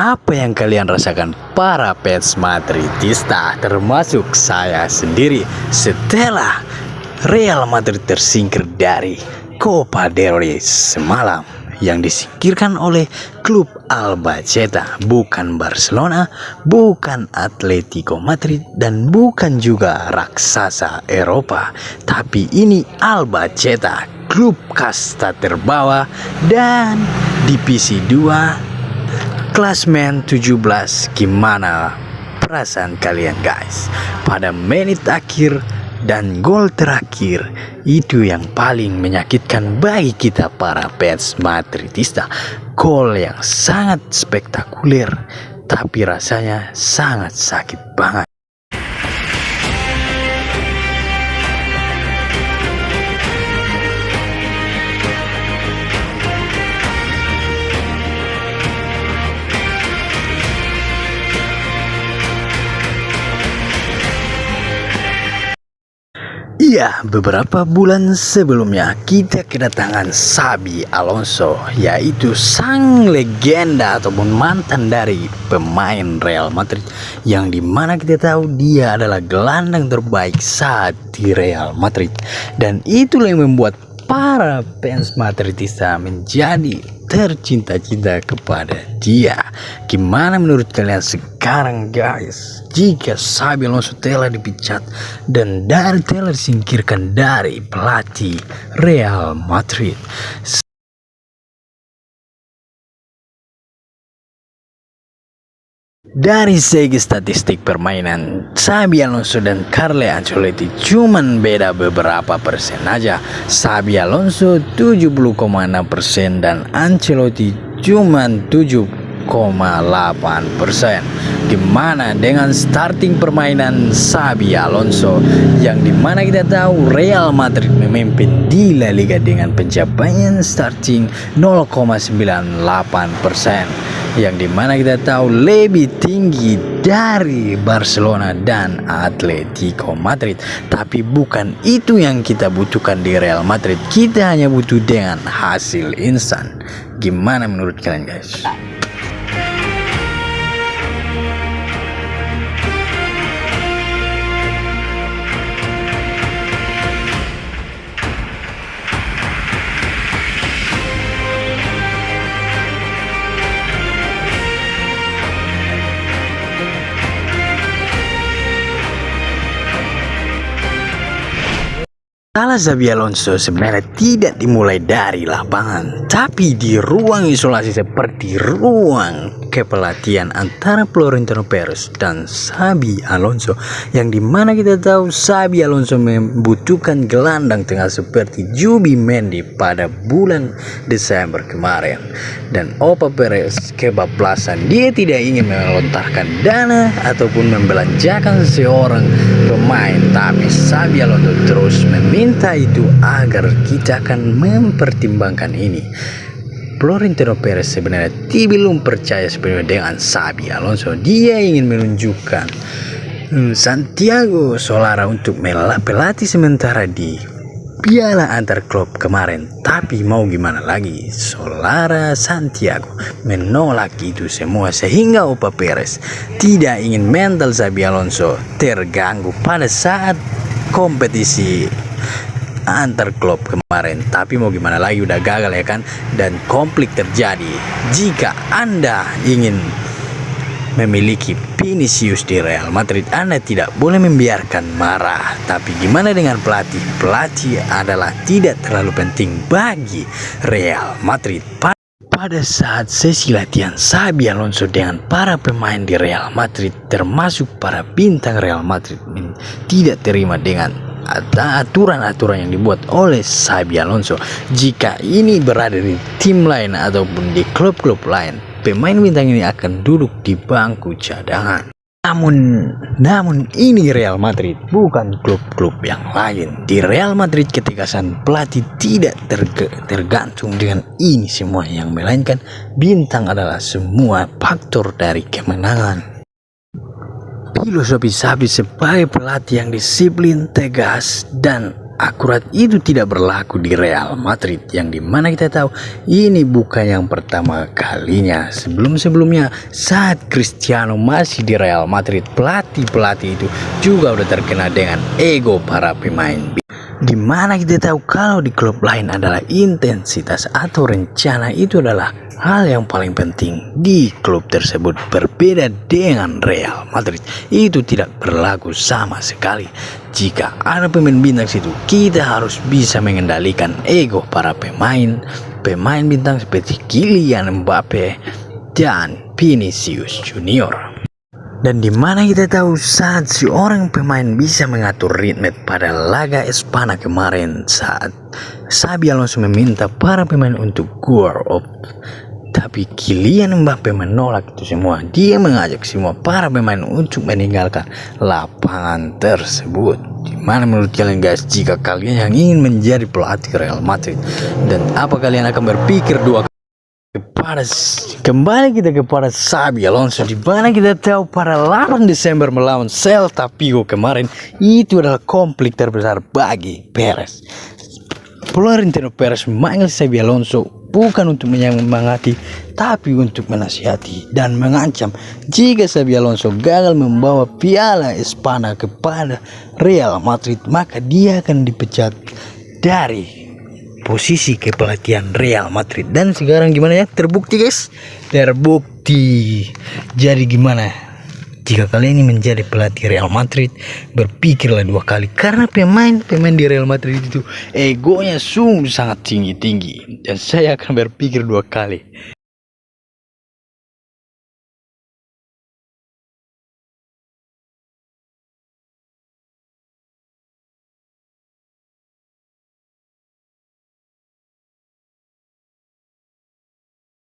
apa yang kalian rasakan para fans Madridista, termasuk saya sendiri, setelah Real Madrid tersingkir dari Copa del Rey semalam, yang disingkirkan oleh klub Albacete, bukan Barcelona, bukan Atletico Madrid, dan bukan juga raksasa Eropa, tapi ini Albacete, klub kasta terbawah dan divisi 2, klasmen 17. Gimana perasaan kalian guys pada menit akhir dan gol terakhir? Itu yang paling menyakitkan bagi kita para fans Madridista. Gol yang sangat spektakuler, tapi rasanya sangat sakit banget. Iya, beberapa bulan sebelumnya kita kedatangan Xabi Alonso, yaitu sang legenda ataupun mantan dari pemain Real Madrid, yang dimana kita tahu dia adalah gelandang terbaik saat di Real Madrid, dan itulah yang membuat para fans Madridista menjadi tercinta-cinta kepada dia. Gimana menurut kalian sekarang guys, jika Xabi Alonso telah dipecat dan telah disingkirkan dari pelatih Real Madrid? Dari segi statistik permainan, Xabi Alonso dan Carlo Ancelotti cuman beda beberapa persen aja. Xabi Alonso 70,6% dan Ancelotti cuman 7,8%. Gimana dengan starting permainan Xabi Alonso, yang dimana kita tahu Real Madrid memimpin di La Liga dengan pencapaian starting 0,98%, yang dimana kita tahu lebih tinggi dari Barcelona dan Atletico Madrid. Tapi bukan itu yang kita butuhkan di Real Madrid. Kita hanya butuh dengan hasil instan. Gimana menurut kalian guys? Salah Xabi Alonso sebenarnya tidak dimulai dari lapangan, tapi di ruang isolasi seperti ruang kepelatihan antara Florentino Perez dan Xabi Alonso, yang dimana kita tahu Xabi Alonso membutuhkan gelandang tengah seperti Jubi Mendy pada bulan Desember kemarin, dan Opa Perez kebablasan. Dia tidak ingin melontarkan dana ataupun membelanjakan seorang pemain, tapi Xabi Alonso terus meminta itu agar kita akan mempertimbangkan ini. Florentino Perez sebenarnya belum percaya sebenarnya dengan Xabi Alonso. Dia ingin menunjukkan Santiago Solara untuk pelatih sementara di Piala Antar Klub kemarin. Tapi mau gimana lagi, Solara Santiago menolak itu semua, sehingga Opa Perez tidak ingin mental Xabi Alonso terganggu pada saat kompetisi antar klub kemarin. Tapi mau gimana lagi, udah gagal ya kan, dan konflik terjadi. Jika Anda ingin memiliki Vinicius di Real Madrid, Anda tidak boleh membiarkan marah. Tapi gimana dengan pelatih? Pelatih adalah tidak terlalu penting bagi Real Madrid. Pada saat sesi latihan Xabi Alonso dengan para pemain di Real Madrid, termasuk para bintang Real Madrid, tidak terima dengan aturan-aturan yang dibuat oleh Xabi Alonso. Jika ini berada di tim lain ataupun di klub-klub lain, pemain bintang ini akan duduk di bangku cadangan. Namun ini Real Madrid, bukan klub-klub yang lain. Di Real Madrid ketika sang pelatih tidak tergantung dengan ini semua, yang melainkan bintang adalah semua faktor dari kemenangan. Filosofi Xabi sebagai pelatih yang disiplin, tegas, dan akurat itu tidak berlaku di Real Madrid, yang dimana kita tahu ini bukan yang pertama kalinya. Sebelumnya saat Cristiano masih di Real Madrid, pelatih itu juga udah terkena dengan ego para pemain, dimana kita tahu kalau di klub lain adalah intensitas atau rencana itu adalah hal yang paling penting di klub tersebut. Berbeda dengan Real Madrid, itu tidak berlaku sama sekali. Jika ada pemain bintang situ, kita harus bisa mengendalikan ego para pemain bintang seperti Kylian Mbappe dan Vinicius Junior. Dan dimana kita tahu saat seorang pemain bisa mengatur ritme pada laga Espana kemarin, saat Xabi Alonso meminta para pemain untuk go up, tapi Kylian Mbappe menolak itu semua. Dia mengajak semua para pemain untuk meninggalkan lapangan tersebut. Dimana menurut kalian guys, jika kalian yang ingin menjadi pelatih Real Madrid, dan apa kalian akan berpikir dua kembali kita kepada Xabi Alonso, di mana kita tahu pada 8 Desember melawan Celta Vigo kemarin itu adalah konflik terbesar bagi Perez. Florentino Perez memanggil Xabi Alonso bukan untuk menyemangati, tapi untuk menasihati dan mengancam jika Xabi Alonso gagal membawa piala Espana kepada Real Madrid, maka dia akan dipecat dari posisi kepelatihan Real Madrid. Dan sekarang gimana ya, terbukti guys, terbukti. Jadi gimana jika kalian ini menjadi pelatih Real Madrid, berpikirlah dua kali, karena pemain di Real Madrid itu egonya sungguh sangat tinggi, dan saya akan berpikir dua kali.